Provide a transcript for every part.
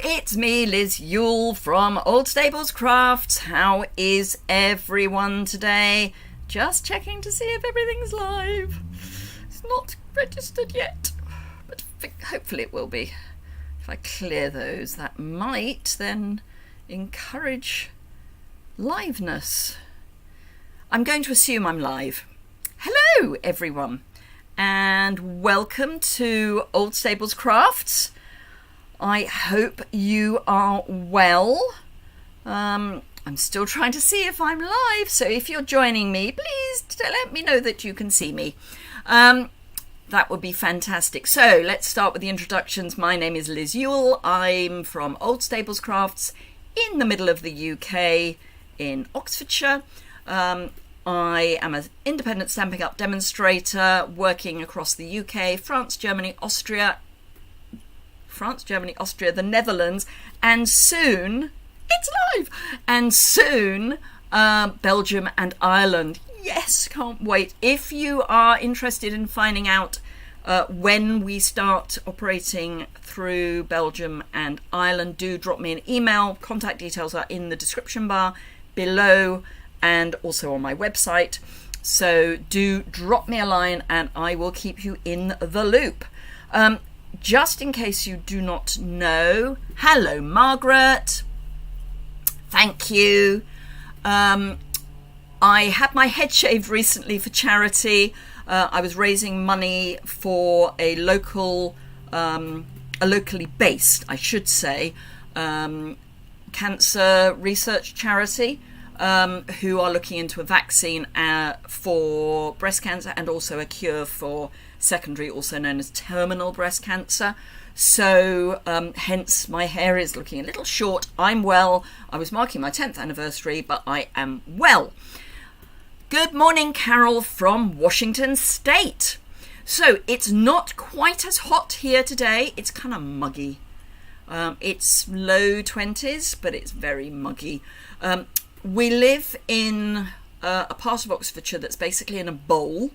it's me, Liz Yuille from Old Stables Crafts. How is everyone today? Just checking to see if everything's live. It's not registered yet, but hopefully it will be. If I clear those, that might then encourage liveness. I'm going to assume I'm live. Hello, everyone, and welcome to Old Stables Crafts. I hope you are well. I'm still trying to see if I'm live, so if you're joining me, please let me know that you can see me. That would be fantastic. So let's start with the introductions. My name is Liz Yuille. I'm from Old Stables Crafts in the middle of the UK in Oxfordshire. I am an independent Stampin' Up demonstrator working across the UK, France, Germany, Austria, the Netherlands, and soon, it's live, and soon Belgium and Ireland. Yes, can't wait. If you are interested in finding out when we start operating through Belgium and Ireland, do drop me an email. Contact details are in the description bar below and also on my website. So do drop me a line and I will keep you in the loop. Just in case you do not know, hello Margaret, thank you. I had my head shaved recently for charity. I was raising money for a locally based, I should say, cancer research charity who are looking into a vaccine for breast cancer and also a cure for secondary, also known as terminal breast cancer. So hence my hair is looking a little short. I'm well. I was marking my 10th anniversary, but I am well. Good morning, Carol from Washington State. So it's not quite as hot here today. It's kind of muggy. It's low 20s, but it's very muggy. We live in a part of Oxfordshire that's basically in a bowl.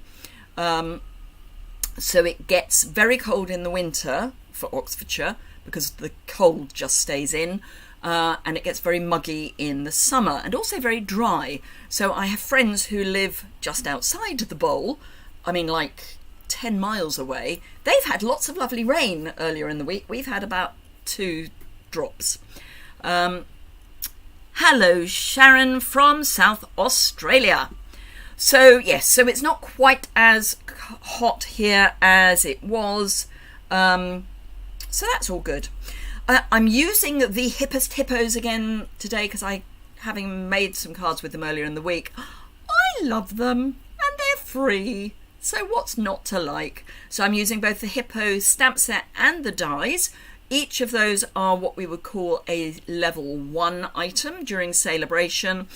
So it gets very cold in the winter for Oxfordshire because the cold just stays in, and it gets very muggy in the summer and also very dry. So I have friends who live just outside the bowl, I mean like 10 miles away. They've had lots of lovely rain earlier in the week. We've had about 2 drops. Hello Sharon from South Australia. So yes, so it's not quite as hot here as it was, so that's all good. I'm using the Hippest Hippos again today because having made some cards with them earlier in the week, I love them and they're free, so what's not to like? So I'm using both the Hippo stamp set and the dies. Each of those are what we would call a level 1 item during celebration.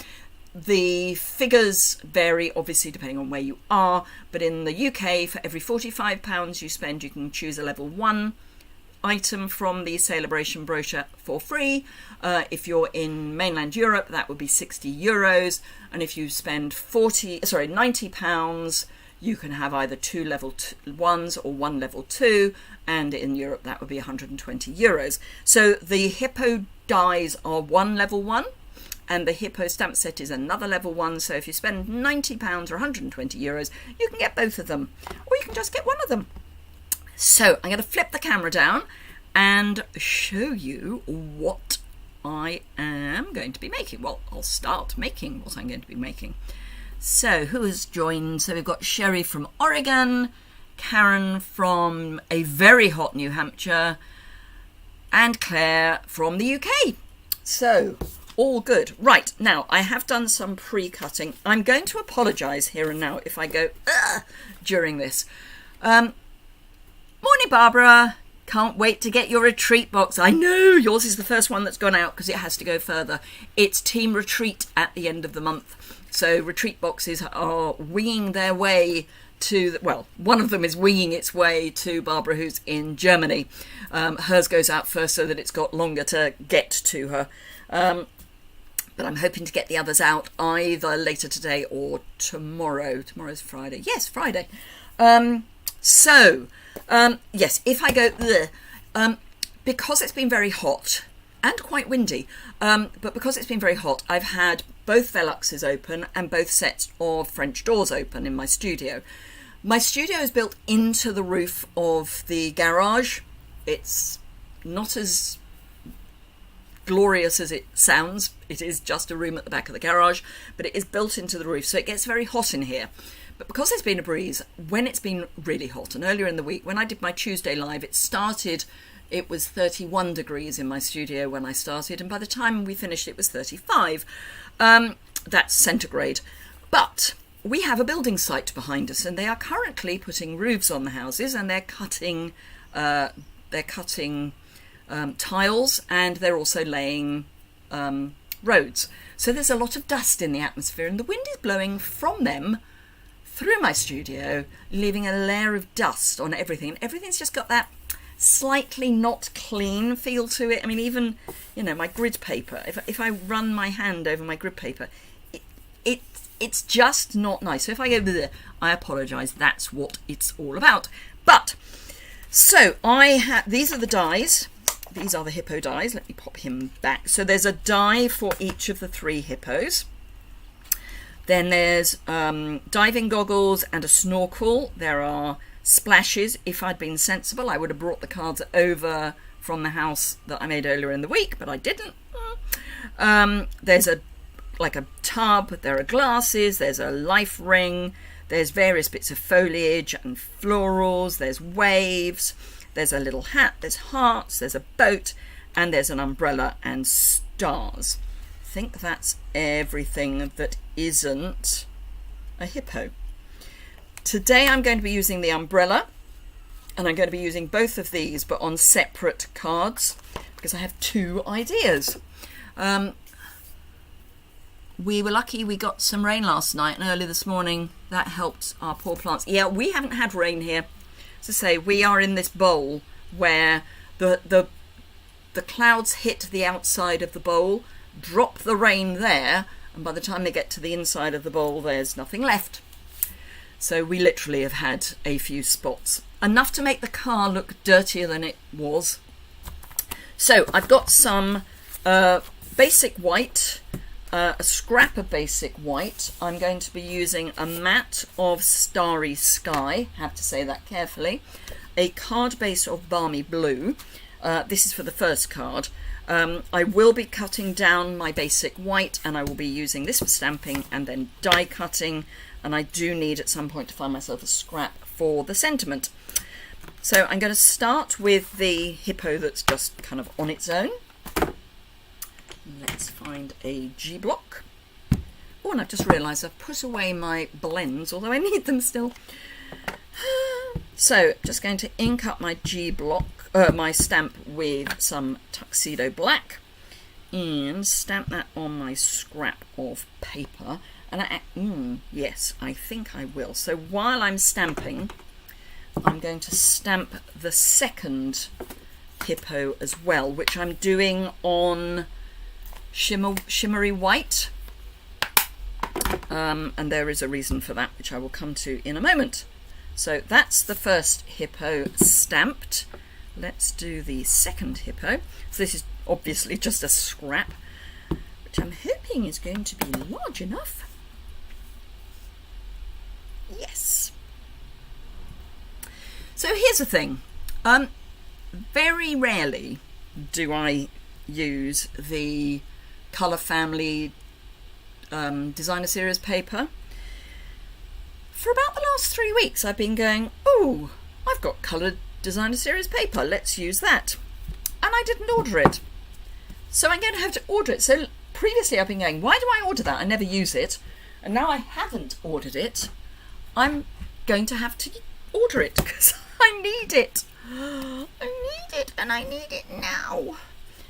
The figures vary obviously depending on where you are, but in the UK for every £45 you spend you can choose a level 1 item from the celebration brochure for free. If you're in mainland Europe that would be €60, and if you spend £90 you can have either 2 level 1s or 1 level 2, and in Europe that would be €120. So the Hippo dies are 1 level 1. And the Hippo stamp set is another level 1, so if you spend £90 or €120, you can get both of them, or you can just get one of them. So I'm going to flip the camera down and show you what I am going to be making. Well, I'll start making what I'm going to be making. So who has joined? So we've got Sherry from Oregon, Karen from a very hot New Hampshire, and Claire from the UK. So all good. Right, now I have done some pre-cutting. I'm going to apologise here and now if I go during this. Morning, Barbara. Can't wait to get your retreat box. I know yours is the first one that's gone out because it has to go further. It's Team Retreat at the end of the month. So retreat boxes are winging their way to, well, one of them is winging its way to Barbara, who's in Germany. Hers goes out first so that it's got longer to get to her. But I'm hoping to get the others out either later today or tomorrow. Tomorrow's Friday. Yes, Friday. Yes, if I go, because it's been very hot, and quite windy. But because it's been very hot, I've had both Veluxes open and both sets of French doors open in my studio. My studio is built into the roof of the garage. It's not as glorious as it sounds. It is just a room at the back of the garage, but it is built into the roof, so it gets very hot in here. But because there's been a breeze, when it's been really hot, and earlier in the week when I did my Tuesday live, it was 31 degrees in my studio when I started, and by the time we finished it was 35. That's centigrade. But we have a building site behind us, and they are currently putting roofs on the houses, and they're cutting tiles, and they're also laying roads. So there's a lot of dust in the atmosphere, and the wind is blowing from them through my studio, leaving a layer of dust on everything. And everything's just got that slightly not clean feel to it. I mean, even, my grid paper, if I run my hand over my grid paper, it's just not nice. So if I go there, I apologise. That's what it's all about. But, so these are the dies. These are the hippo dies. Let me pop him back. So there's a die for each of the 3 hippos. Then there's diving goggles and a snorkel. There are splashes. If I'd been sensible, I would have brought the cards over from the house that I made earlier in the week, but I didn't. There's a tub. There are glasses. There's a life ring. There's various bits of foliage and florals. There's waves. There's a little hat, there's hearts, there's a boat, and there's an umbrella and stars. I think that's everything that isn't a hippo. Today I'm going to be using the umbrella, and I'm going to be using both of these, but on separate cards, because I have 2 ideas. We were lucky we got some rain last night, and early this morning that helped our poor plants. Yeah, we haven't had rain here. To say, we are in this bowl where the clouds hit the outside of the bowl, drop the rain there, and by the time they get to the inside of the bowl, there's nothing left. So we literally have had a few spots, enough to make the car look dirtier than it was. So I've got some basic white, a scrap of basic white. I'm going to be using a matte of Starry Sky, have to say that carefully, a card base of Balmy Blue. This is for the first card. I will be cutting down my basic white, and I will be using this for stamping and then die cutting, and I do need at some point to find myself a scrap for the sentiment. So I'm going to start with the hippo that's just kind of on its own. Let's find a G block. Oh, and I've just realised I've put away my blends, although I need them still. So, just going to ink up my G block, my stamp with some tuxedo black, and stamp that on my scrap of paper. And yes, I think I will. So while I'm stamping, I'm going to stamp the second hippo as well, which I'm doing on shimmery white, and there is a reason for that, which I will come to in a moment. So that's the first hippo stamped. Let's do the second hippo. So this is obviously just a scrap, which I'm hoping is going to be large enough. Yes. So here's the thing. Very rarely do I use the Colour Family designer series paper. For about the last 3 weeks I've been going, oh, I've got coloured designer series paper, let's use that. And I didn't order it. So I'm going to have to order it. So previously I've been going, why do I order that? I never use it. And now I haven't ordered it. I'm going to have to order it because I need it. I need it, and I need it now.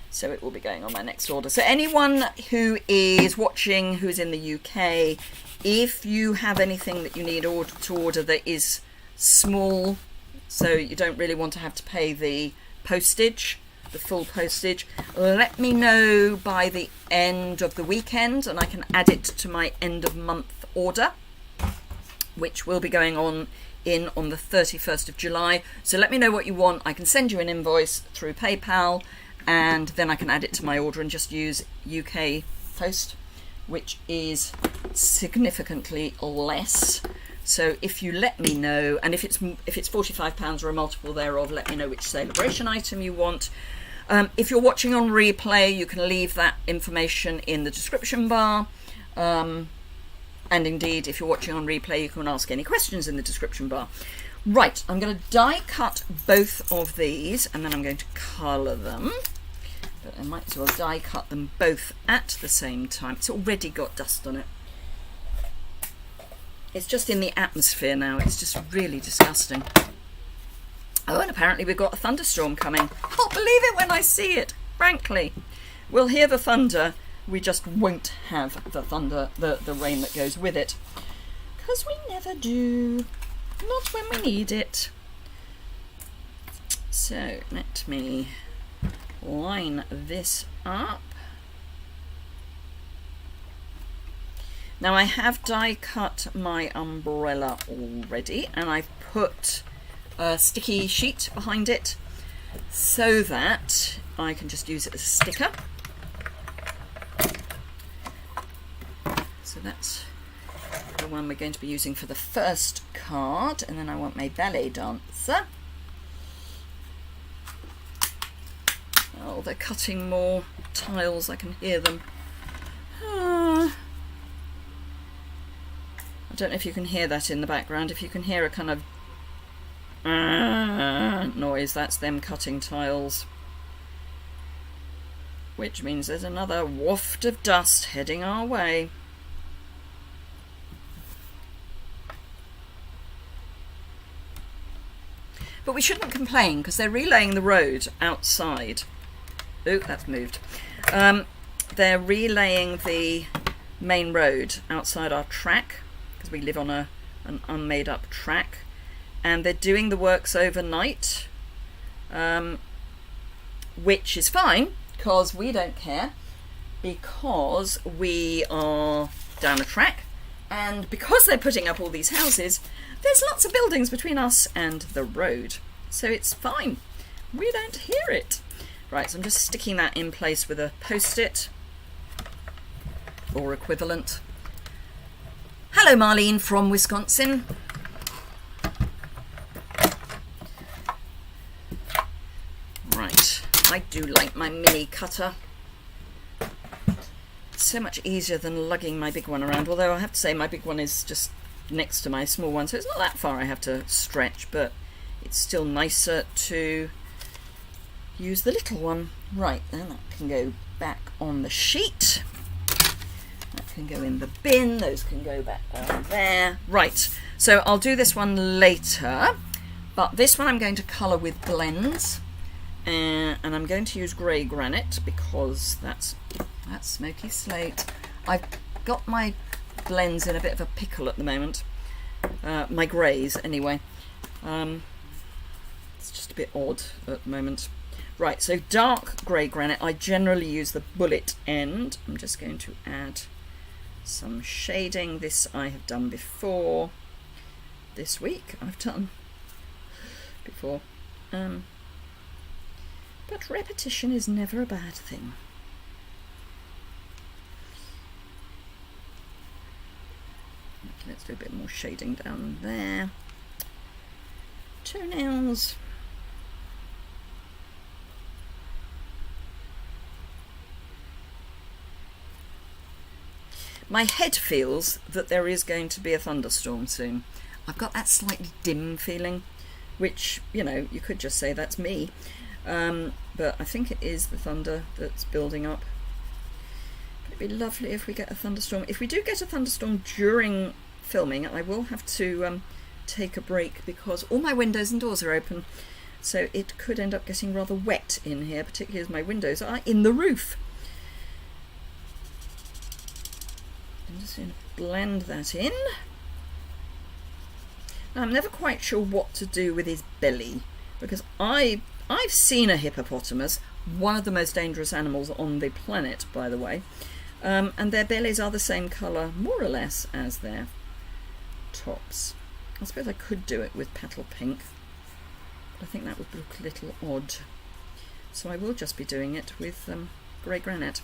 So it will be going on my next order. So anyone who is watching who's in the UK, if you have anything that you need to order that is small, so you don't really want to have to pay the postage, the full postage, let me know by the end of the weekend, and I can add it to my end of month order, which will be going on the 31st of July. So let me know what you want. I can send you an invoice through PayPal, and then I can add it to my order and just use UK post, which is significantly less. So if you let me know, and if it's £45 or a multiple thereof, let me know which celebration item you want. If you're watching on replay, you can leave that information in the description bar. And indeed, if you're watching on replay, you can ask any questions in the description bar. Right, I'm going to die cut both of these, and then I'm going to colour them. But I might as well die cut them both at the same time. It's already got dust on it. It's just in the atmosphere now. It's just really disgusting. Oh, and apparently we've got a thunderstorm coming. I'll believe it when I see it, frankly. We'll hear the thunder. We just won't have the thunder, the rain that goes with it. Because we never do. Not when we need it. So let me line this up. Now I have die cut my umbrella already, and I've put a sticky sheet behind it so that I can just use it as a sticker. So that's the one we're going to be using for the first card, and then I want my ballet dancer. Oh, they're cutting more tiles, I can hear them. I don't know if you can hear that in the background. If you can hear a kind of noise, that's them cutting tiles. Which means there's another waft of dust heading our way. But we shouldn't complain because they're relaying the road outside. Oh, that's moved. They're relaying the main road outside our track because we live on an unmade up track, and they're doing the works overnight, which is fine because we don't care, because we are down a track, and because they're putting up all these houses, there's lots of buildings between us and the road, so it's fine. We don't hear it. Right, so I'm just sticking that in place with a post-it or equivalent. Hello, Marlene from Wisconsin. Right, I do like my mini cutter. It's so much easier than lugging my big one around, although I have to say my big one is just next to my small one, so it's not that far I have to stretch, but it's still nicer to use the little one. Right, then that can go back on the sheet. That can go in the bin. Those can go back down there. Right, so I'll do this one later, but this one I'm going to colour with blends, and I'm going to use grey granite because that's smoky slate. I've got my blends in a bit of a pickle at the moment. My greys, anyway. It's just a bit odd at the moment. Right, so dark grey granite. I generally use the bullet end. I'm just going to add some shading. This I have done before. This week I've done before. But repetition is never a bad thing. Let's do a bit more shading down there. Toenails. My head feels that there is going to be a thunderstorm soon. I've got that slightly dim feeling, which, you know, you could just say that's me. But I think it is the thunder that's building up. It'd be lovely if we get a thunderstorm. If we do get a thunderstorm during filming, I will have to take a break because all my windows and doors are open, so it could end up getting rather wet in here, particularly as my windows are in the roof. I'm just going to blend that in. Now, I'm never quite sure what to do with his belly, because I've seen a hippopotamus, one of the most dangerous animals on the planet, by the way, and their bellies are the same colour, more or less, as their tops. I suppose I could do it with petal pink, but I think that would look a little odd. so I will just be doing it with grey granite.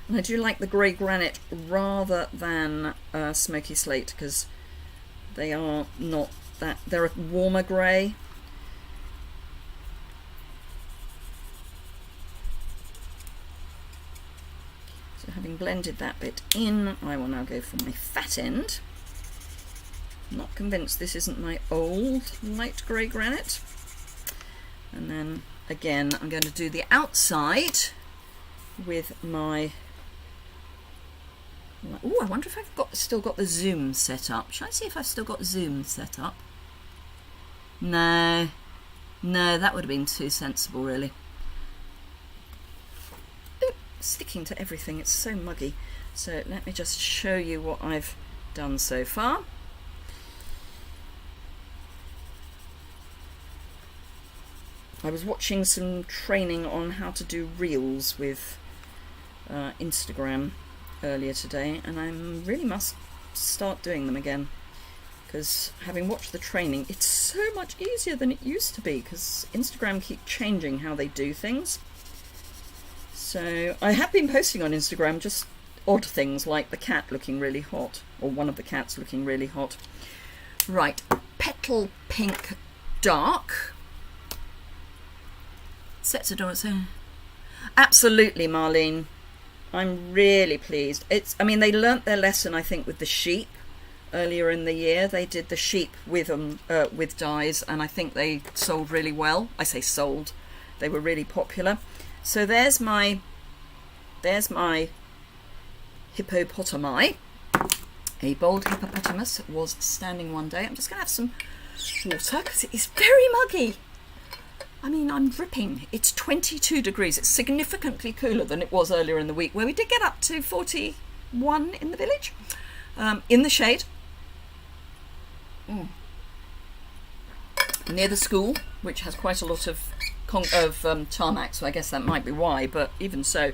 And I do like the grey granite rather than smoky slate, because they are not that, they're a warmer grey. So having blended that bit in, I will now go for my fat end. Not convinced this isn't my old light grey granite. And then again I'm going to do the outside with my, oh, I wonder if I've still got the zoom set up. Shall I see if I've still got zoom set up? No, that would have been too sensible really. Ooh, sticking to everything, it's so muggy. So let me just show you what I've done so far. I was watching some training on how to do reels with Instagram earlier today, and I really must start doing them again, because having watched the training, it's so much easier than it used to be, because Instagram keep changing how they do things. So I have been posting on Instagram just odd things like the cat looking really hot, or one of the cats looking really hot. Right, Petal Pink Dark. Sets a door, so absolutely, Marlene. I'm really pleased. I mean, they learnt their lesson, I think, with the sheep earlier in the year. They did the sheep with dyes, and I think they sold really well. I say sold; they were really popular. So there's my hippopotami. A bold hippopotamus was standing one day. I'm just going to have some water because it is very muggy. I mean, I'm dripping. It's 22 degrees. It's significantly cooler than it was earlier in the week, where we did get up to 41 in the village, in the shade. Near the school, which has quite a lot of tarmac, so I guess that might be why, but even so,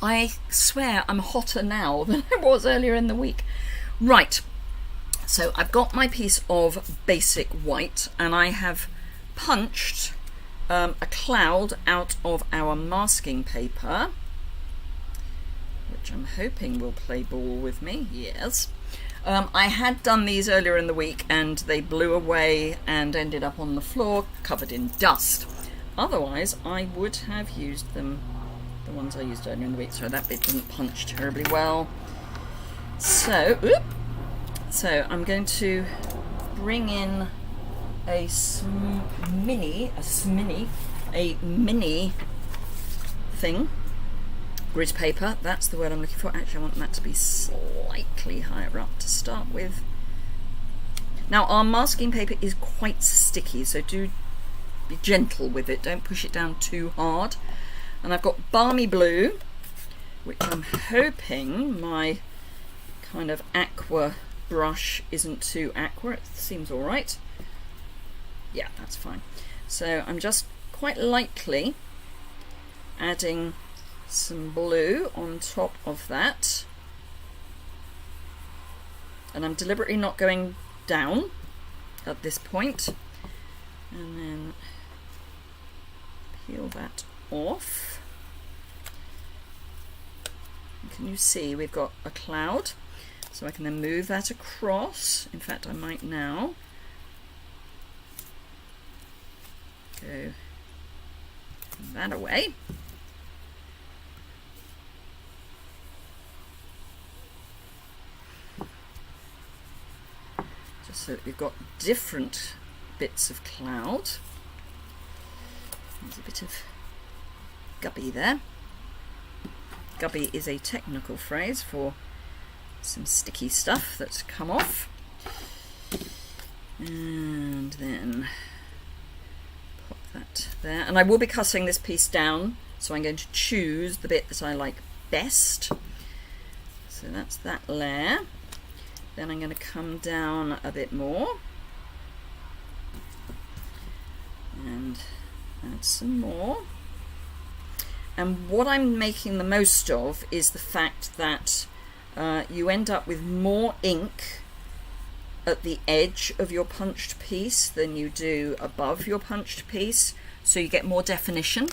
I swear I'm hotter now than I was earlier in the week. Right, so I've got my piece of basic white, and I have punched a cloud out of our masking paper, which I'm hoping will play ball with me. Yes. I had done these earlier in the week and they blew away and ended up on the floor covered in dust. Otherwise I would have used them, the ones I used earlier in the week. So that bit didn't punch terribly well. So I'm going to bring in a mini thing, grid paper, that's the word I'm looking for. Actually I want that to be slightly higher up to start with. Now our masking paper is quite sticky, so do be gentle with it, don't push it down too hard. And I've got balmy blue, which I'm hoping my kind of aqua brush isn't too aqua, it seems alright. Yeah, that's fine. So I'm just quite lightly adding some blue on top of that, and I'm deliberately not going down at this point, and then peel that off. And can you see we've got a cloud, so I can then move that across. In fact, I might now go that away. Just so that we've got different bits of cloud. There's a bit of gubby there. Gubby is a technical phrase for some sticky stuff that's come off. And then pop that there. And I will be cutting this piece down, so I'm going to choose the bit that I like best. So that's that layer. Then I'm going to come down a bit more and add some more. And what I'm making the most of is the fact that you end up with more ink at the edge of your punched piece than you do above your punched piece. so you get more definition.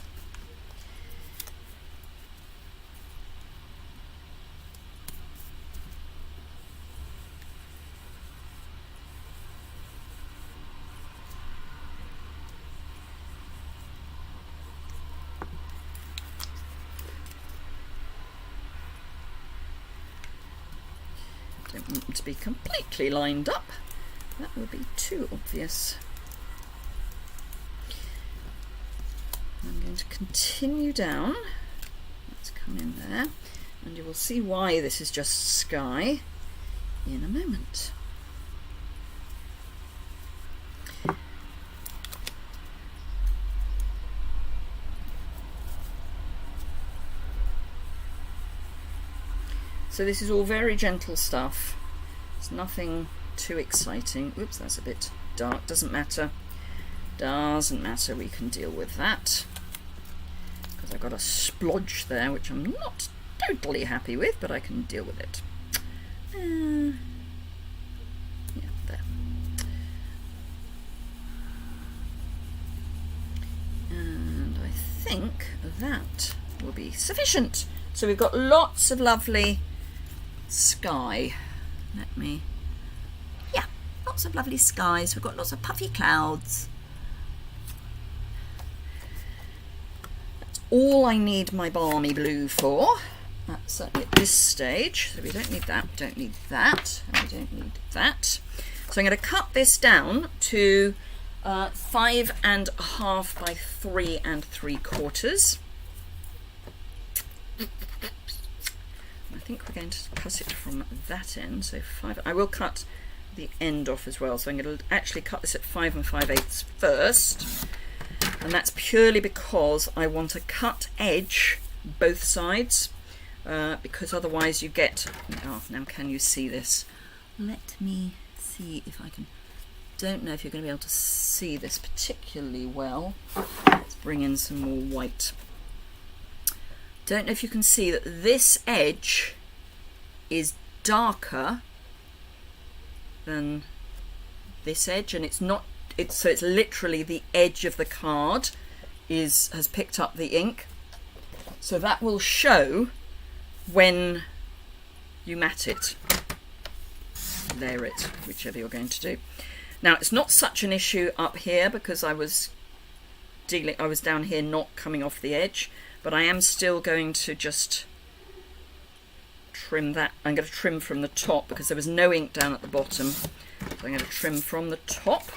Don't want them to be completely lined up. That would be too obvious. I'm going to continue down. Let's come in there, and you will see why this is just sky in a moment. So this is all very gentle stuff. It's nothing too exciting. Oops, that's a bit dark. Doesn't matter. Doesn't matter. We can deal with that. Because I've got a splodge there, which I'm not totally happy with, but I can deal with it. Yeah, there. And I think that will be sufficient. So we've got lots of lovely sky. Lots of lovely skies. We've got lots of puffy clouds. That's all I need my balmy blue for. That's certainly at this stage. So we don't need that, we don't need that, and we don't need that. So I'm going to cut this down to 5.5 by 3 3/4. I think we're going to cut it from that end. So 5. I will cut the end off as well. So I'm going to actually cut this at 5 5/8 first, and that's purely because I want a cut edge both sides, because otherwise you get. Oh, now can you see this? Let me see if I can. Don't know if you're going to be able to see this particularly well. Let's bring in some more white. Don't know if you can see that this edge is darker than this edge, and it's literally the edge of the card has picked up the ink, so that will show when you matte it, layer it, whichever you're going to do. Now it's not such an issue up here because I was down here not coming off the edge, but I am still going to just trim that. I'm going to trim from the top because there was no ink down at the bottom, so I'm going to trim from the top.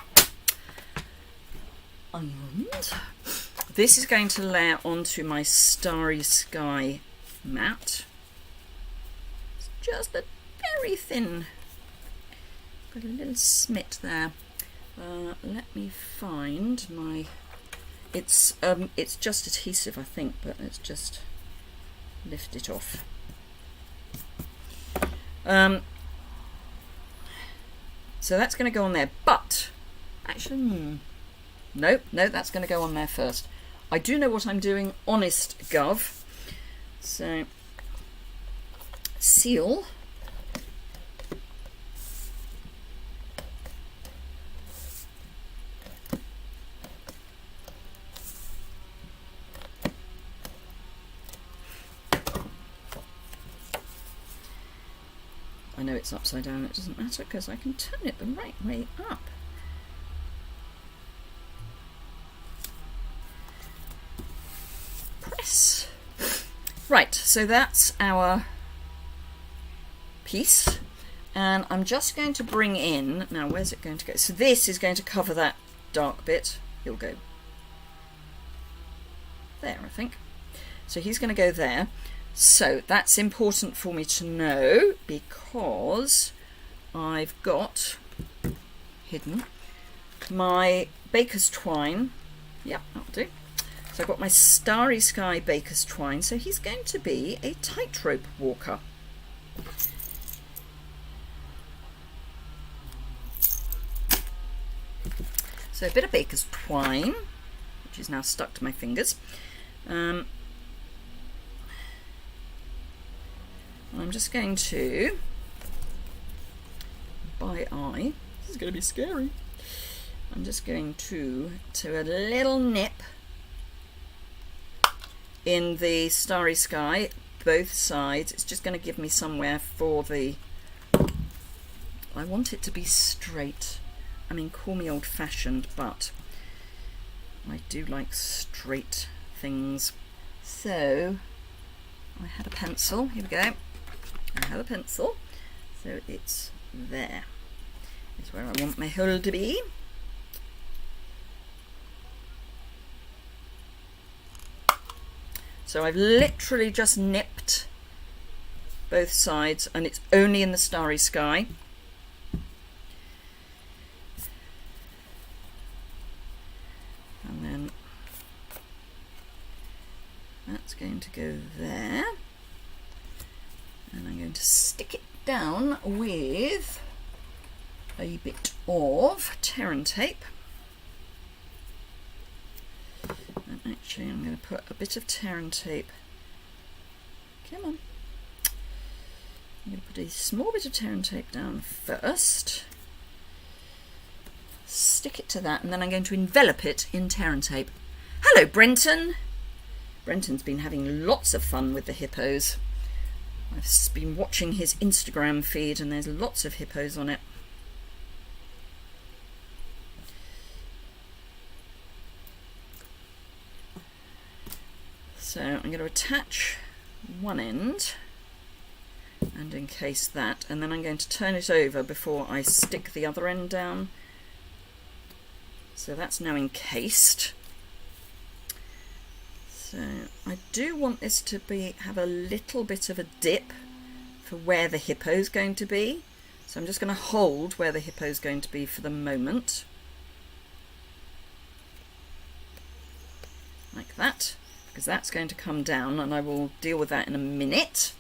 And this is going to layer onto my Starry Sky matte. It's just a very thin, got a little smit there. Let me find my. It's just adhesive, I think, but let's just lift it off. So that's going to go on there, but actually, no, that's going to go on there first. I do know what I'm doing, honest gov. So, seal. I know it's upside down, it doesn't matter because I can turn it the right way up. Press. Right, so that's our piece, and I'm just going to bring in, now where's it going to go? So this is going to cover that dark bit. He'll go there, I think. So he's going to go there. So that's important for me to know because I've got hidden my baker's twine. Yep, that'll do. So I've got my Starry Sky baker's twine. So he's going to be a tightrope walker. So a bit of baker's twine, which is now stuck to my fingers. I'm just going to, by eye, this is going to be scary, I'm just going to a little nip, in the Starry Sky, both sides. It's just going to give me somewhere for the... I want it to be straight. I mean, call me old-fashioned, but I do like straight things. So I had a pencil. Here we go. I have a pencil. So it's there. It's where I want my hole to be. So I've literally just nipped both sides, and it's only in the Starry Sky. And then that's going to go there. And I'm going to stick it down with a bit of tear and tape. And actually I'm going to put a bit of tear and tape. Come on. I'm going to put a small bit of tear and tape down first. Stick it to that, and then I'm going to envelop it in tear and tape. Hello, Brenton. Brenton's been having lots of fun with the hippos. I've been watching his Instagram feed, and there's lots of hippos on it. So I'm going to attach one end and encase that, and then I'm going to turn it over before I stick the other end down. So that's now encased. So I do want this to have a little bit of a dip for where the hippo's going to be. So I'm just going to hold where the hippo's going to be for the moment. Like that, because that's going to come down, and I will deal with that in a minute.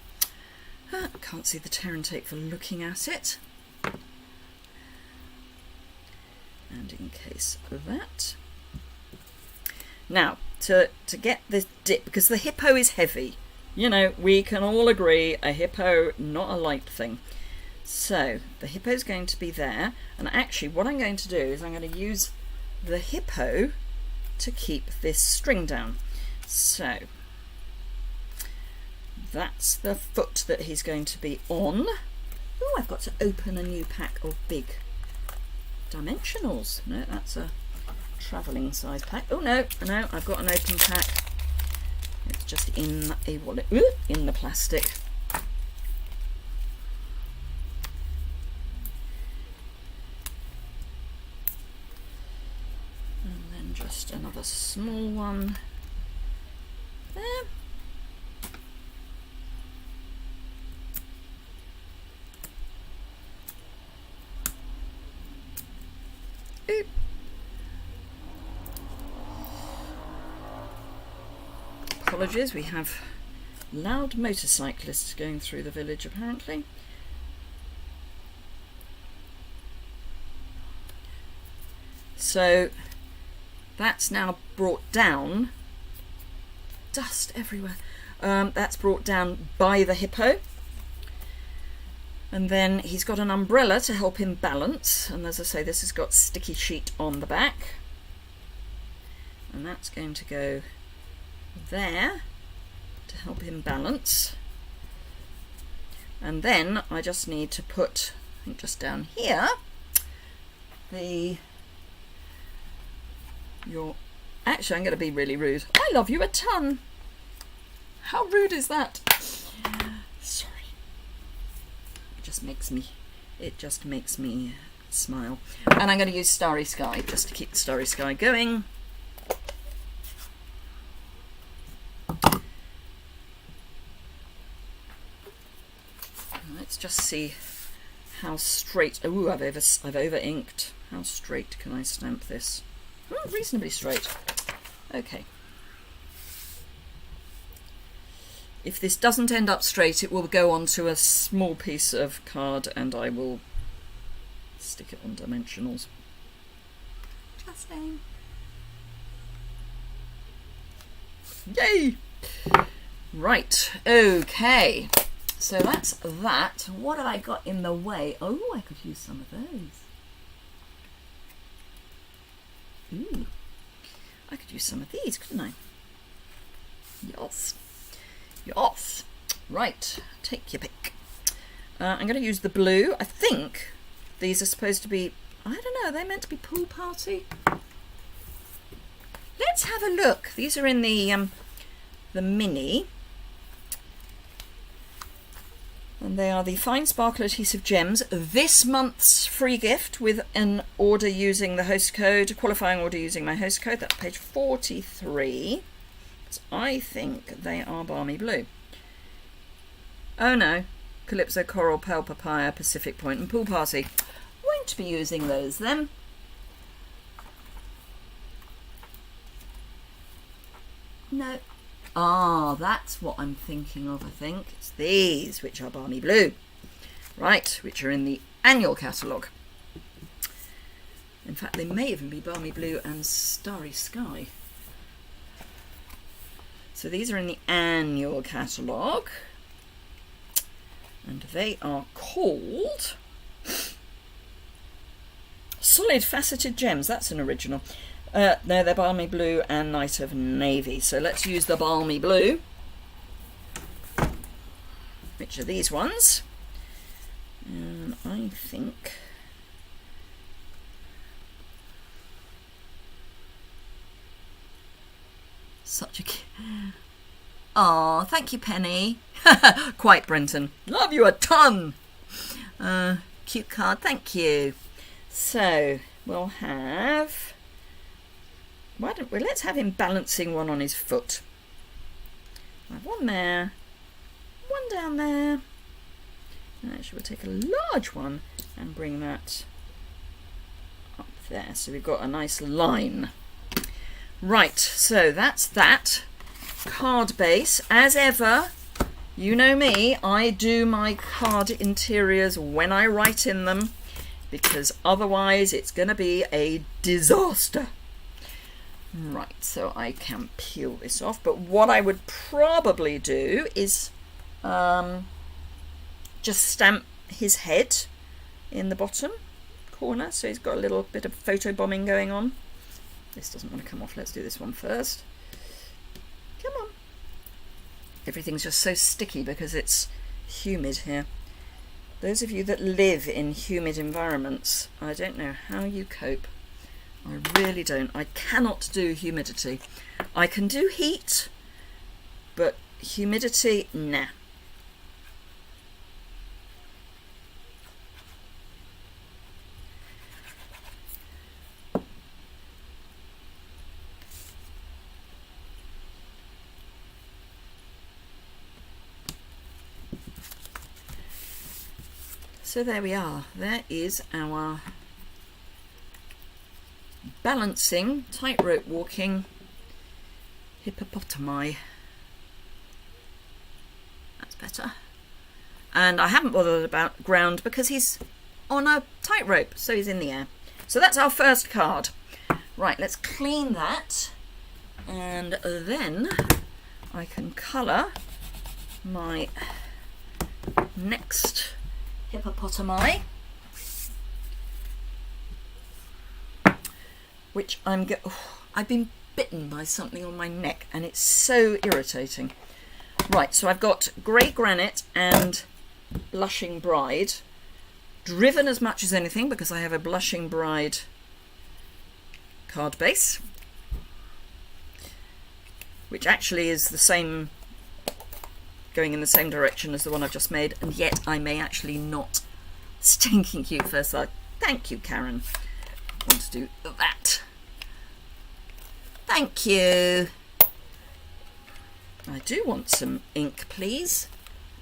I can't see the tear and tape for looking at it. And encase that. Now, to get this dip, because the hippo is heavy, you know, we can all agree a hippo, not a light thing. So the hippo's going to be there, and actually what I'm going to do is I'm going to use the hippo to keep this string down. So that's the foot that he's going to be on. Oh, I've got to open a new pack of big dimensionals. No, that's a travelling size pack. Oh no, I've got an open pack. It's just in a wallet. Ooh, in the plastic. And then just another small one there. Oop. Apologies, we have loud motorcyclists going through the village apparently. So that's now brought down. Dust everywhere. That's brought down by the hippo. And then he's got an umbrella to help him balance. And as I say, this has got sticky sheet on the back. And that's going to go there to help him balance. And then I just need to put, I think just down here, actually I'm going to be really rude. I love you a ton. How rude is that? Sorry. It just makes me smile. And I'm going to use Starry Sky just to keep the Starry Sky going. Let's just see how straight. Oh, I've over inked. How straight can I stamp this? Oh, reasonably straight. Okay. If this doesn't end up straight, it will go onto a small piece of card, and I will stick it on dimensionals. Just saying. Yay! Right. Okay. So that's that. What have I got in the way? Oh, I could use some of those. Ooh. I could use some of these, couldn't I? Yes. Yes. Right, take your pick. I'm going to use the blue. I think these are supposed to be, I don't know, are they meant to be pool party? Let's have a look. These are in the mini. And they are the Fine Sparkle Adhesive Gems. This month's free gift with an order using the host code, qualifying order using my host code. That's page 43. So I think they are Balmy Blue. Oh no, Calypso Coral, Pearl Papaya, Pacific Point and Pool Party. Won't be using those then. No. Ah, that's what I'm thinking of, I think. It's these, which are Balmy Blue. Right, which are in the annual catalogue. In fact, they may even be Balmy Blue and Starry Sky. So these are in the annual catalogue. And they are called Solid Faceted Gems. That's an original. No, they're Balmy Blue and Night of Navy. So let's use the Balmy Blue, which are these ones. And I think such a oh, thank you, Penny. Quite, Brenton. Love you a ton. Cute card, thank you. So we'll have. Why don't we? Let's have him balancing one on his foot. I have one there, one down there. And actually, we'll take a large one and bring that up there. So we've got a nice line. Right, so that's that. Card base. As ever, you know me, I do my card interiors when I write in them, because otherwise it's going to be a disaster. Right, so I can peel this off, but what I would probably do is just stamp his head in the bottom corner, so he's got a little bit of photo bombing going on. This doesn't want to come off. Let's do this one first. Come on. Everything's just so sticky because it's humid here. Those of you that live in humid environments, I don't know how you cope. I really don't. I cannot do humidity. I can do heat, but humidity, nah. So there we are. There is our balancing, tightrope walking hippopotami. That's better. And I haven't bothered about ground because he's on a tightrope, so he's in the air. So that's our first card. Right, let's clean that, and then I can colour my next hippopotami, which I've been bitten by something on my neck and it's so irritating. Right, so I've got Grey Granite and Blushing Bride, driven as much as anything because I have a Blushing Bride card base, which actually is the same, going in the same direction as the one I've just made, and yet I may actually not. Stinking cute first sight. Thank you, Karen. I want to do that. Thank you. I do want some ink, please.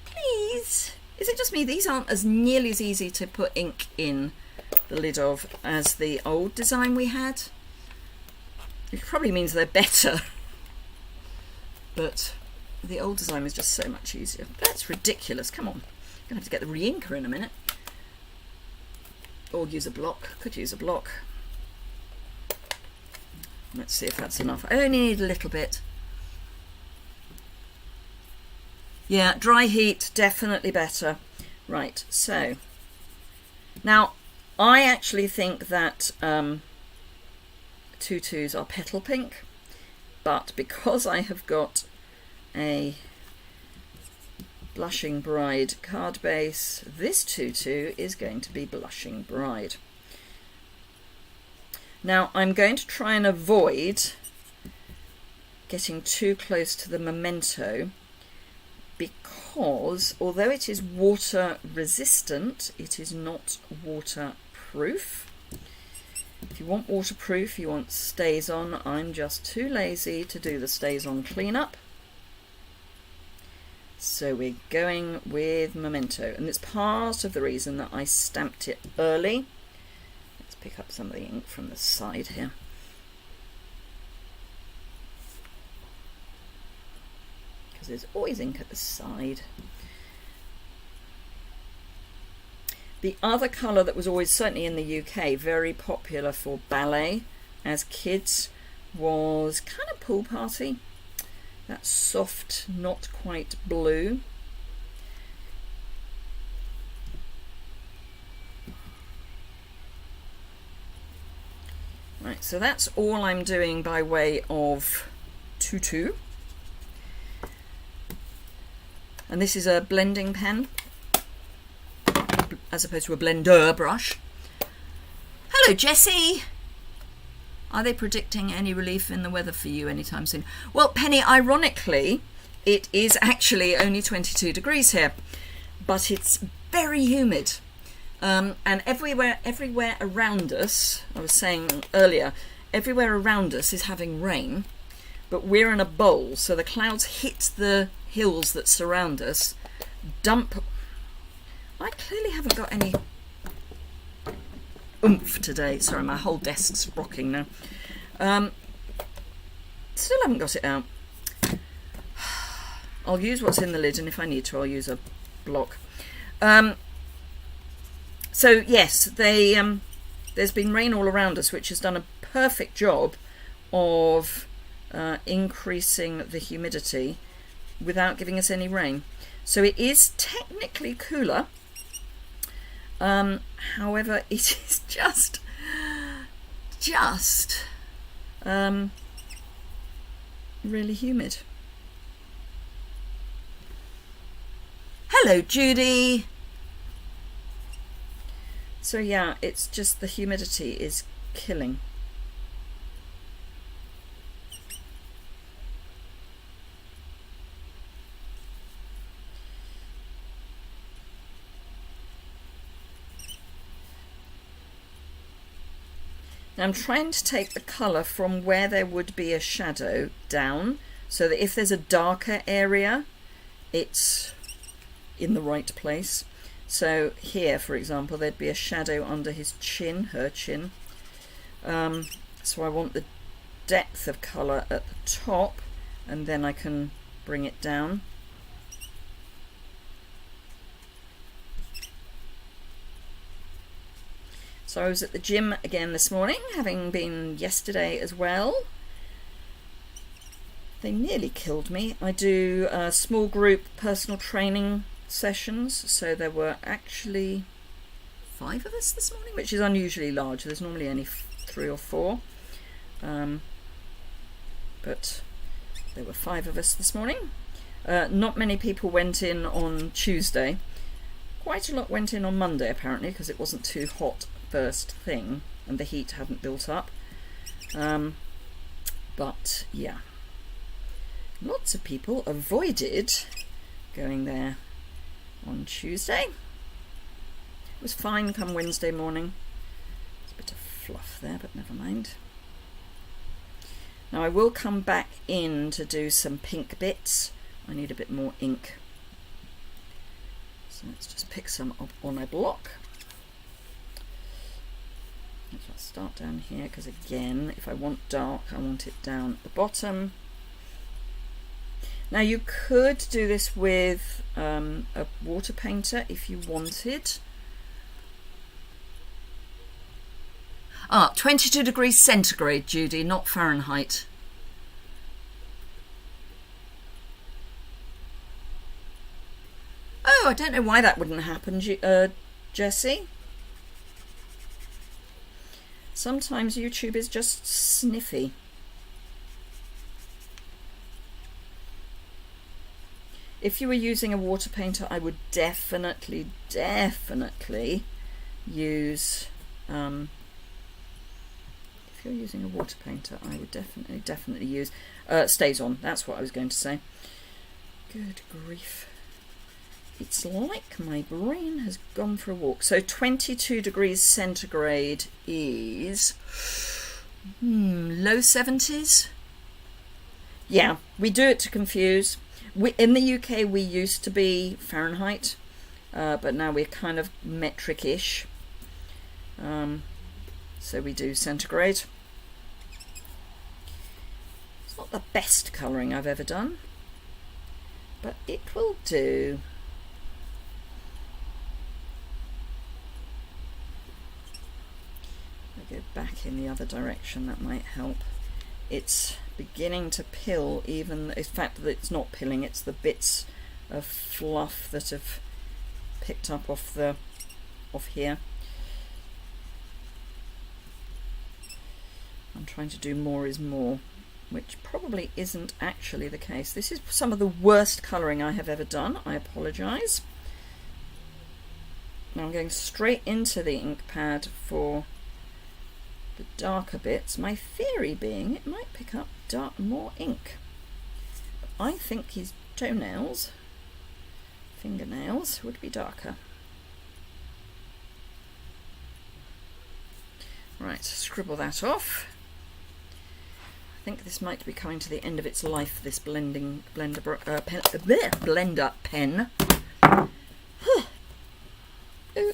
Please. Is it just me? These aren't as nearly as easy to put ink in the lid of as the old design we had. It probably means they're better. But the old design was just so much easier. That's ridiculous. Come on. I'm going to have to get the re-inker in a minute. Or use a block. Could use a block. Let's see if that's enough. I only need a little bit. Yeah, dry heat, definitely better. Right, so. Now, I actually think that tutus are petal pink. But because I have got a Blushing Bride card base. This tutu is going to be Blushing Bride. Now I'm going to try and avoid getting too close to the memento, because although it is water resistant, it is not waterproof. If you want waterproof, you want stays on. I'm just too lazy to do the stays on cleanup. So we're going with memento, and it's part of the reason that I stamped it early. Let's pick up some of the ink from the side here. Because there's always ink at the side. The other colour that was always, certainly in the UK, very popular for ballet as kids was kind of Pool Party. That soft, not quite blue. Right, so that's all I'm doing by way of tutu. And this is a blending pen, as opposed to a blender brush. Hello, Jessie. Are they predicting any relief in the weather for you anytime soon? Well, Penny, ironically, it is actually only 22 degrees here, but it's very humid. And everywhere around us, I was saying earlier, everywhere around us is having rain, but we're in a bowl, so the clouds hit the hills that surround us, dump. I clearly haven't got any oomph today. Sorry, my whole desk's rocking now. Still haven't got it out. I'll use what's in the lid, and if I need to, I'll use a block. So yes, there's been rain all around us, which has done a perfect job of increasing the humidity without giving us any rain. So it is technically cooler. However, it is just really humid. Hello, Judy. So yeah, it's just the humidity is killing. Now I'm trying to take the colour from where there would be a shadow down, so that if there's a darker area, it's in the right place. So here, for example, there'd be a shadow under his chin, her chin. So I want the depth of colour at the top, and then I can bring it down. So I was at the gym again this morning, having been yesterday as well. They nearly killed me. I do small group personal training sessions, so there were actually 5 of us this morning, which is unusually large. There's normally only 3 or 4, but there were 5 of us this morning. Not many people went in on Tuesday. Quite a lot went in on Monday, apparently, because it wasn't too hot first thing and the heat hadn't built up. But yeah, lots of people avoided going there on Tuesday. It was fine come Wednesday morning. There's a bit of fluff there, but never mind. Now I will come back in to do some pink bits. I need a bit more ink. So let's just pick some up on a block. Let's start down here, because again, if I want dark, I want it down at the bottom. Now you could do this with a water painter if you wanted. 22 degrees centigrade, Judy, not Fahrenheit. Oh, I don't know why that wouldn't happen, Jessie. Sometimes YouTube is just sniffy. If you were using a water painter, I would definitely use, if you're using a water painter, I would definitely use StazOn. That's what I was going to say. Good grief. It's like my brain has gone for a walk. So 22 degrees centigrade is low 70s. Yeah, we do it to confuse. In the UK, we used to be Fahrenheit, but now we're kind of metric-ish. So we do centigrade. It's not the best colouring I've ever done, but it will do. I'll go back in the other direction, that might help. It's beginning to pill, even the fact that it's not pilling, it's the bits of fluff that have picked up off here. I'm trying to do more is more, which probably isn't actually the case. This is some of the worst colouring I have ever done. I apologise. Now I'm going straight into the ink pad for the darker bits. My theory being it might pick up more ink. But I think his toenails, fingernails, would be darker. Right, scribble that off. I think this might be coming to the end of its life, this blender pen. Oh,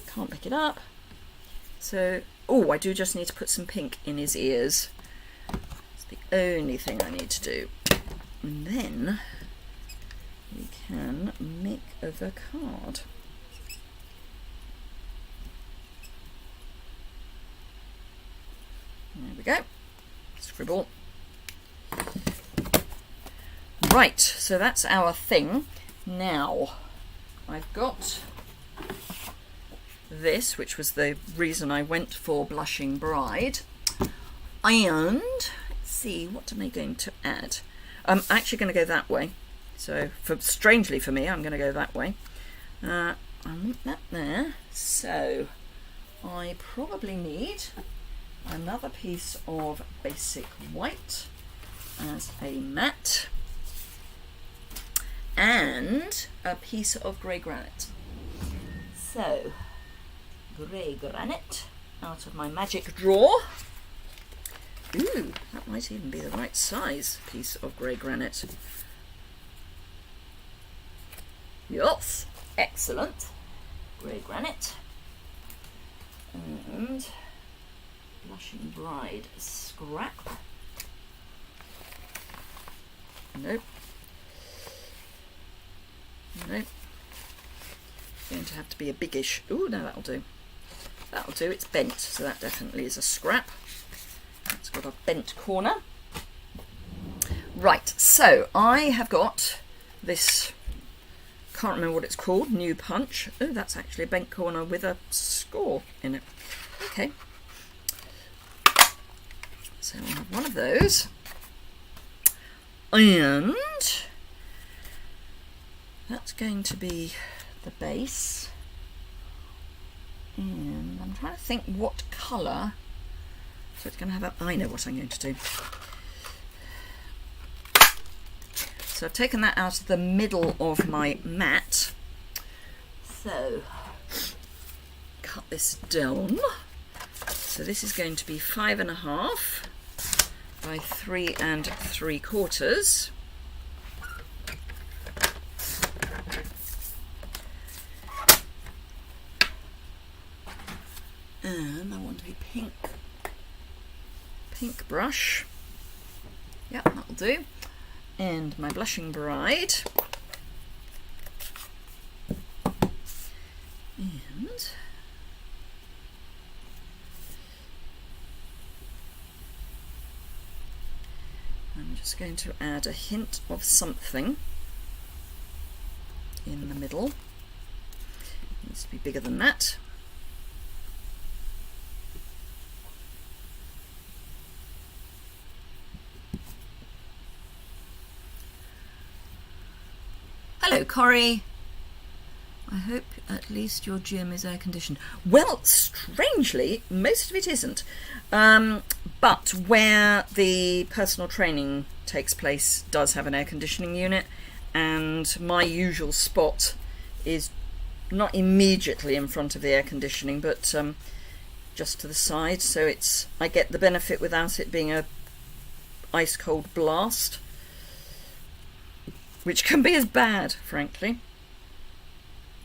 can't pick it up. So, oh, I do just need to put some pink in his ears. It's the only thing I need to do. And then we can make the card. There we go. Scribble. Right, so that's our thing. Now, I've got this, which was the reason I went for Blushing Bride. And, let's see, what am I going to add? I'm actually going to go that way. So, strangely for me, I'm going to go that way. I want that there. So, I probably need another piece of basic white as a matte and a piece of grey granite. So, grey granite out of my magic drawer. Ooh, that might even be the right size piece of grey granite. Yes, excellent. Grey granite. And Blushing Bride scrap. Nope. Nope. Going to have to be a biggish. Ooh, no, that'll do. That'll do. It's bent, so that definitely is a scrap. It's got a bent corner. Right, so I have got this, can't remember what it's called, New Punch. Oh, that's actually a bent corner with a score in it. Okay. So I'll have one of those. And that's going to be the base. And I'm trying to think what colour. So it's going to have I know what I'm going to do. So I've taken that out of the middle of my mat. So cut this down. So this is going to be 5.5 by 3 3/4. And I want to be pink. Pink brush. Yep, that'll do. And my Blushing Bride. And I'm just going to add a hint of something in the middle. It needs to be bigger than that. Hello So, Corrie, I hope at least your gym is air conditioned. Well, strangely, most of it isn't. But where the personal training takes place does have an air conditioning unit, and my usual spot is not immediately in front of the air conditioning, but just to the side, so I get the benefit without it being a ice cold blast, which can be as bad, frankly.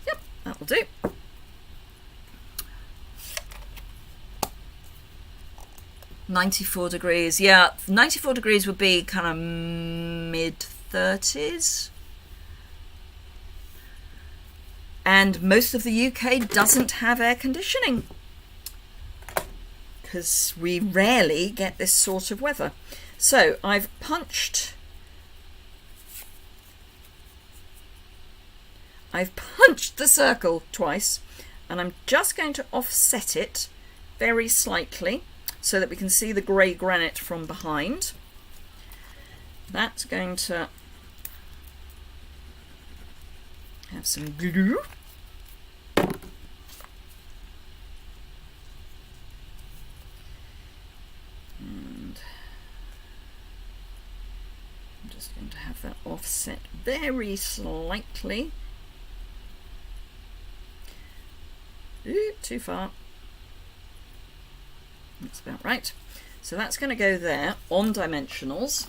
Yep, that'll do. $94, yeah, 94 degrees would be kind of mid-30s. And most of the UK doesn't have air conditioning, because we rarely get this sort of weather. So I've punched the circle twice, and I'm just going to offset it very slightly so that we can see the grey granite from behind. That's going to have some glue. And I'm just going to have that offset very slightly. Ooh, too far. That's about right. So that's going to go there on dimensionals.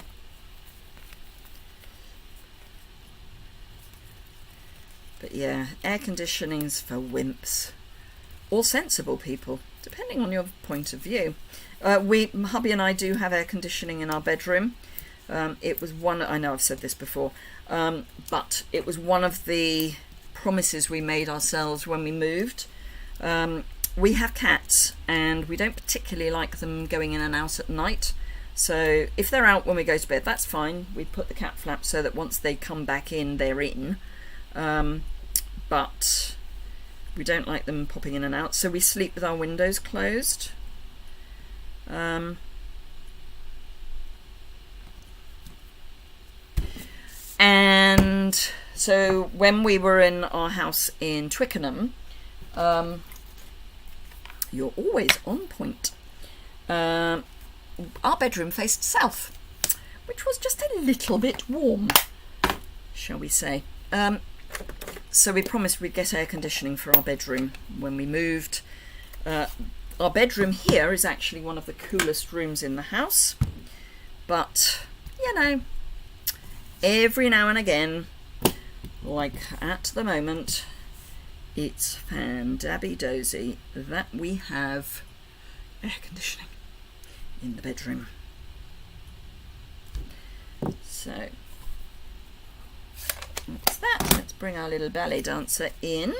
But yeah, air conditioning's for wimps. Or sensible people, depending on your point of view. Hubby and I do have air conditioning in our bedroom. It was one, I know I've said this before, but it was one of the promises we made ourselves when we moved. We have cats, and we don't particularly like them going in and out at night. So if they're out when we go to bed, that's fine. We put the cat flap so that once they come back in, they're in. But we don't like them popping in and out, so we sleep with our windows closed. And so when we were in our house in Twickenham, you're always on point. Our bedroom faced south, which was just a little bit warm, shall we say. So we promised we'd get air conditioning for our bedroom when we moved. Our bedroom here is actually one of the coolest rooms in the house, but you know, every now and again, like at the moment, it's fan-dabby-dozy that we have air conditioning in the bedroom. So that's that. Let's bring our little ballet dancer in.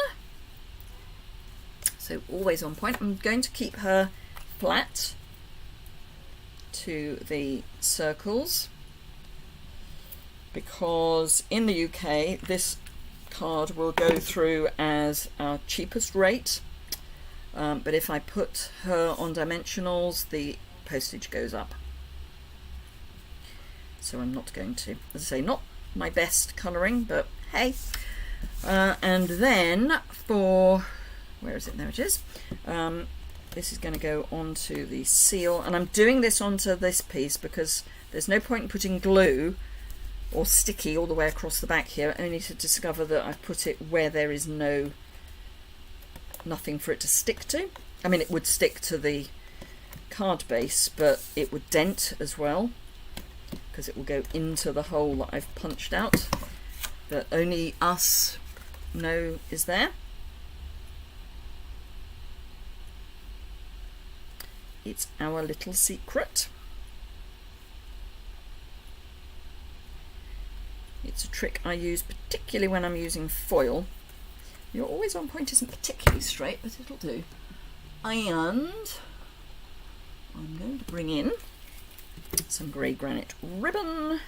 So always on point. I'm going to keep her flat to the circles, because in the UK this card will go through as our cheapest rate, but if I put her on dimensionals, the postage goes up. So I'm not going to, as I say, not my best colouring, but hey. And then for, where is it? There it is. This is going to go onto the seal, and I'm doing this onto this piece because there's no point in putting glue or sticky all the way across the back here, only to discover that I've put it where there is nothing for it to stick to. I mean, it would stick to the card base, but it would dent as well, because it will go into the hole that I've punched out, that only us know is there. It's our little secret. It's a trick I use particularly when I'm using foil. You're always on point isn't particularly straight, but it'll do. And I'm going to bring in some grey granite ribbon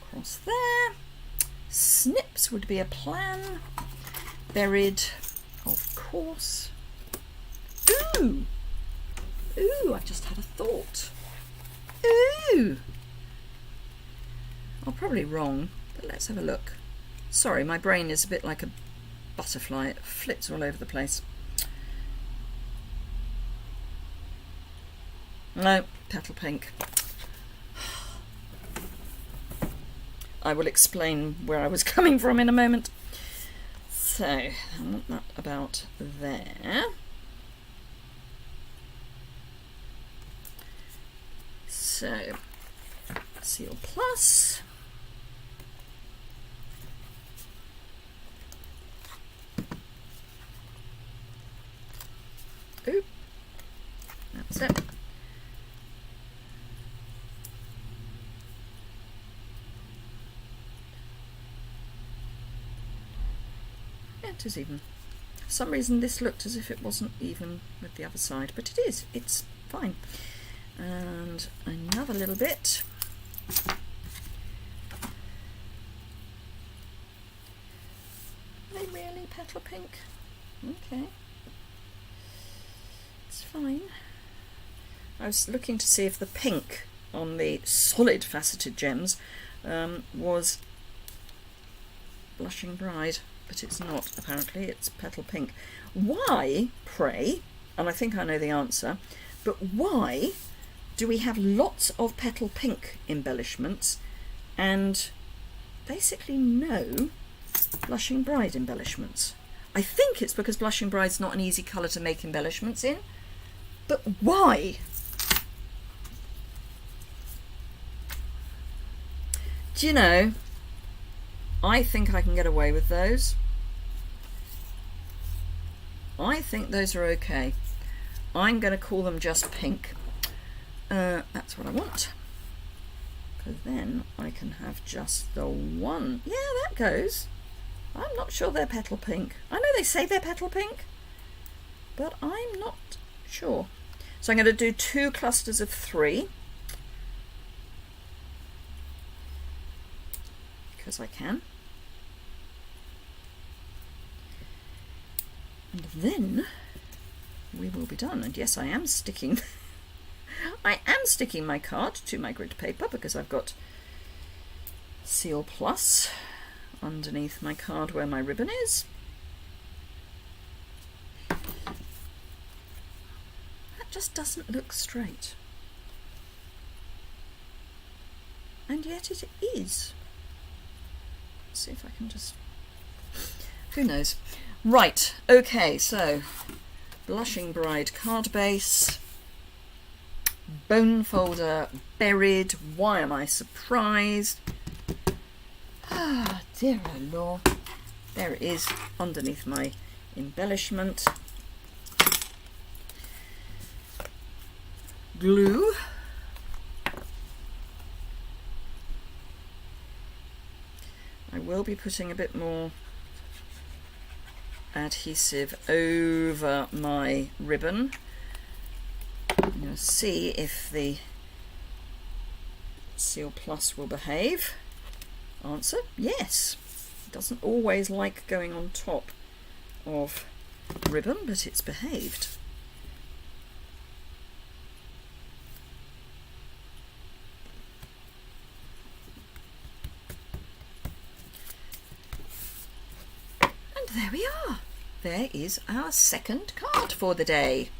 across there. Snips would be a plan. Buried, of course. Ooh! Ooh, I've just had a thought. Ooh! I'm probably wrong, but let's have a look. Sorry, my brain is a bit like a butterfly. It flits all over the place. No, petal pink. I will explain where I was coming from in a moment. So, I want that about there. So, Seal Plus. Ooh, that's it. It is even. For some reason this looked as if it wasn't even with the other side, but it is. It's fine. And another little bit. Are they really petal pink? Okay. It's fine. I was looking to see if the pink on the solid faceted gems was Blushing Bride. But it's not, apparently. It's petal pink. Why, pray, and I think I know the answer, but why do we have lots of petal pink embellishments and basically no Blushing Bride embellishments? I think it's because Blushing Bride's not an easy colour to make embellishments in, but why? Do you know, I think I can get away with those. I think those are okay. I'm going to call them just pink. That's what I want. Because then I can have just the one. Yeah, that goes. I'm not sure they're petal pink. I know they say they're petal pink, but I'm not sure. So I'm going to do 2 clusters of 3. Because I can. And then we will be done. And yes, I am sticking my card to my grid paper because I've got Seal Plus underneath my card where my ribbon is. That just doesn't look straight. And yet it is. Let's see if I can just... Who knows? Right, okay, so Blushing Bride card base, bone folder buried. Why am I surprised? Ah, dear oh Lord. There it is underneath my embellishment. Glue. I will be putting a bit more adhesive over my ribbon. I'm going to see if the Seal Plus will behave. Answer, yes. It doesn't always like going on top of ribbon, but it's behaved. And there we are. There is our second card for the day.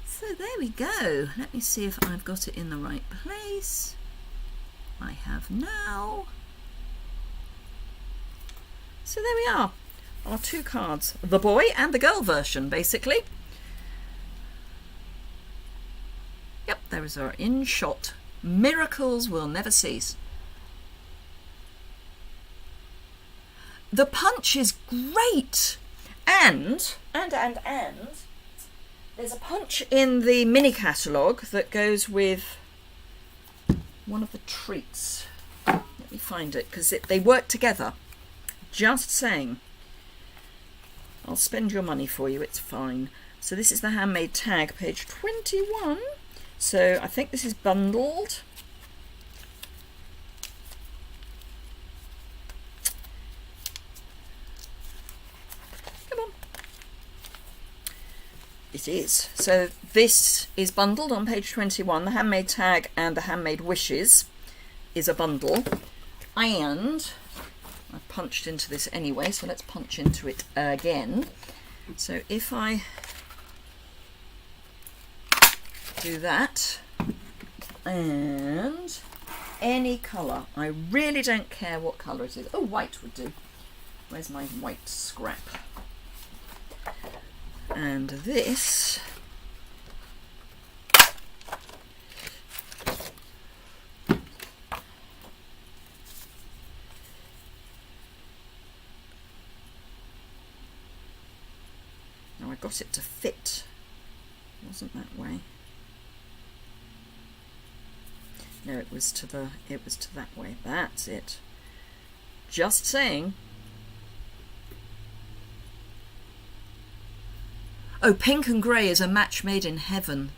So there we go. Let me see if I've got it in the right place. I have now. So there we are. Our 2 cards. The boy and the girl version, basically. Yep, there is our in shot. Miracles will never cease. The punch is great. And there's a punch in the mini catalogue that goes with one of the treats. Let me find it, because they work together. Just saying. I'll spend your money for you, it's fine. So this is the handmade tag, page 21. So I think this is bundled. It is. So this is bundled on page 21. The handmade tag and the handmade wishes is a bundle. And I punched into this anyway, so let's punch into it again. So if I do that, and any colour, I really don't care what colour it is. Oh, white would do. Where's my white scrap? And this, now I got it to fit. It wasn't that way. No, it was to that way. That's it. Just saying. Oh, pink and grey is a match made in heaven.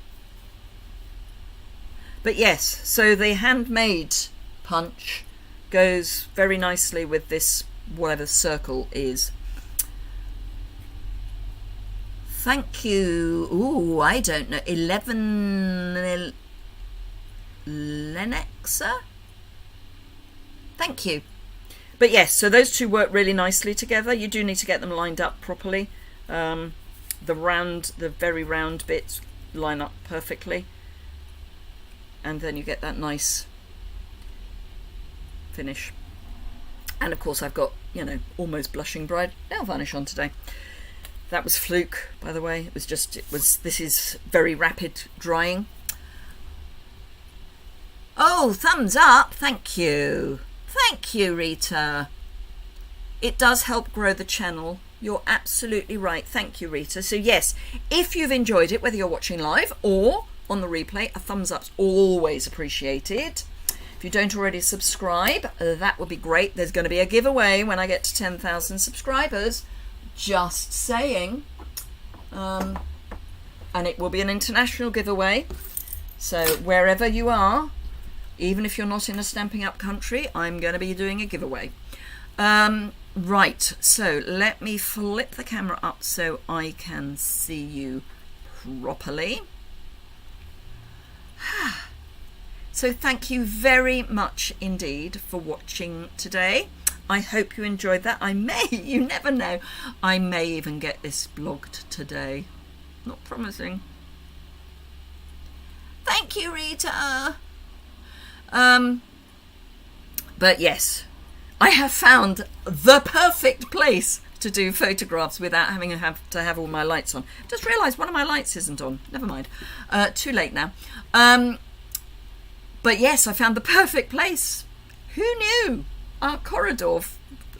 But yes, so the handmade punch goes very nicely with this, whatever circle is. Thank you. Ooh, I don't know. 11 Lenexa? Thank you. But yes, so those two work really nicely together. You do need to get them lined up properly. The very round bits line up perfectly. And then you get that nice finish. And of course I've got, you know, almost blushing bride nail varnish on today. That was fluke, by the way. This is very rapid drying. Oh, thumbs up. Thank you. Thank you, Rita. It does help grow the channel. You're absolutely right. Thank you, Rita. So yes, if you've enjoyed it, whether you're watching live or on the replay, a thumbs up's always appreciated. If you don't already subscribe, that would be great. There's going to be a giveaway when I get to 10,000 subscribers. Just saying. And it will be an international giveaway. So wherever you are, even if you're not in a Stampin' Up country, I'm going to be doing a giveaway. Right, so let me flip the camera up so I can see you properly. So thank you very much indeed for watching today. I hope you enjoyed that. You never know, I may even get this blogged today. Not promising. Thank you, Rita. But yes, I have found the perfect place to do photographs without having to have all my lights on. Just realised one of my lights isn't on. Never mind. Too late now. But yes, I found the perfect place. Who knew? Our corridor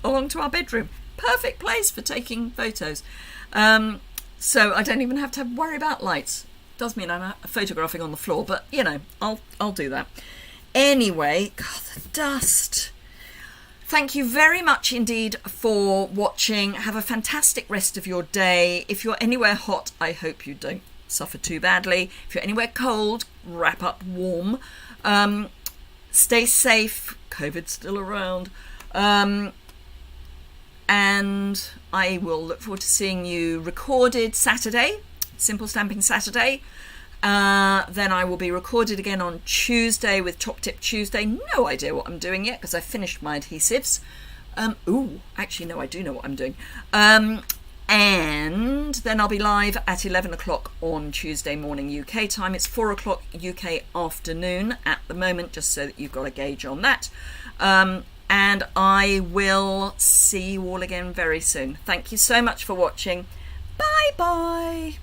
along to our bedroom. Perfect place for taking photos. So I don't even have to worry about lights. Does mean I'm photographing on the floor, but you know, I'll do that. Anyway, God, the dust. Thank you very much indeed for watching. Have a fantastic rest of your day. If you're anywhere hot, I hope you don't suffer too badly. If you're anywhere cold, wrap up warm. Stay safe. COVID's still around. And I will look forward to seeing you recorded Saturday, Simple Stamping Saturday. Then I will be recorded again on Tuesday with Top Tip Tuesday. No idea what I'm doing yet because I finished my adhesives. Actually, no, I do know what I'm doing. And then I'll be live at 11 o'clock on Tuesday morning UK time. It's 4 o'clock UK afternoon at the moment, just so that you've got a gauge on that. And I will see you all again very soon. Thank you so much for watching. Bye bye.